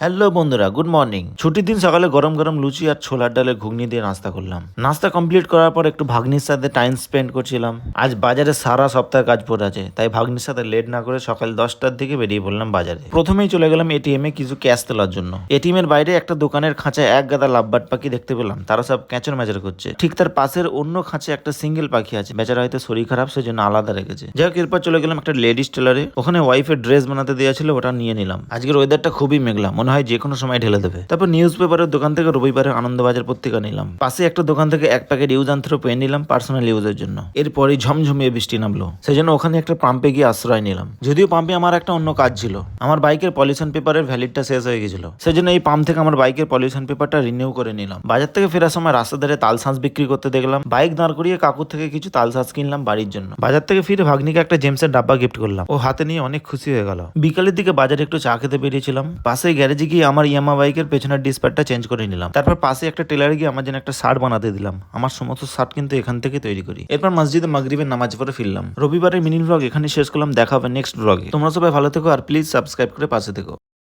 Hello বন্ধুরা, good morning. ছুটির দিন সকালে গরম গরম লুচি আর ছোলার ডালের ঘুগনি দিয়ে নাস্তা করলাম। নাস্তা কমপ্লিট করার পর একটু ভাগ্নির সাথে টাইম স্পেন্ড করছিলাম। আজ বাজারে সারা সপ্তাহের কাজ পড়ে আছে, তাই ভাগ্নির সাথে লেট না করে সকাল 10টার দিকে বেরিয়ে পড়লাম বাজারে। প্রথমেই চলে গেলাম এটিএম এ কিছু ক্যাশ তোলার জন্য। এটিএম এর বাইরে একটা দোকানের খাঁচায় এক গাদা লাভবাট পাখি দেখতে পেলাম, তারা সব ক্যাচর ম্যাচর করছে। ঠিক তার পাশের অন্য খাঁচে একটা সিঙ্গেল পাখি আছে, বেচারা হয়তো শরীর খারাপ, সেজন্য আলাদা রেখেছে। যাই হোক, এরপর চলে গেলাম একটা লেডিস টেলারে, ওখানে ওয়াইফের ড্রেস বানাতে দেওয়া ছিল, ওটা নিয়ে নিলাম। আজকের ওয়েদারটা খুবই মেঘলা, মনে হয় যে কোনো সময় ঢেলে দেবে। তারপর নিউজ পেপারের দোকান থেকে রবিবারের আনন্দবাজার পত্রিকা নিলাম। পাশে একটা দোকান থেকে এক packet use and throw pen নিলাম পার্সোনাল ইউজের জন্য। এরপরই ঝমঝমিয়ে বৃষ্টি নামলো, সেজন্য ওখানে একটা পাম্পে গিয়ে আশ্রয় নিলাম। যদিও পাম্পে আমার একটা অন্য কাজ ছিল, আমার বাইকের পলিউশন পেপারের ভ্যালিডটা শেষ হয়ে গেছিল, সেজন্য এই পাম্প থেকে আমার বাইকের পলিউশন পেপারটা রিনিউ করে নিলাম। বাজার থেকে ফেরার সময় রাস্তা ধারে তাল শাঁস বিক্রি করতে দেখলাম, বাইক দাঁড় করিয়ে কাকুর থেকে কিছু তাল শাঁস কিনলাম বাড়ির জন্য। বাজার থেকে ফিরে ভাগ্নিকে একটা জেমসের ডাব্বা গিফট করলাম, ও হাতে নিয়ে অনেক খুশি হয়ে গেল। বিকালের দিকে বাজারে একটু চা খেতে বেরিয়েছিলাম, পাশে গ্যারেজে গিয়ে আমার ইয়ামা বাইকের পেছনের ডিসপ্যাডটা চেঞ্জ করে নিলাম। তারপর পাশে একটা টেলারে গিয়ে আমার জন্য একটা শার্ট বানাতে দিলাম। আমার সমস্ত শার্ট কিন্তু এখান থেকে তৈরি করি। এরপর মসজিদে মাগরিবের নামাজ পড়ে ফিরলাম। রবিবারের মিনি ব্লগ এখানে শেষ করলাম, দেখা হবে নেক্সট ব্লগে। তোমরা সবাই ভালো থেকো আর প্লিজ সাবস্ক্রাইব করে পাশে থেকো।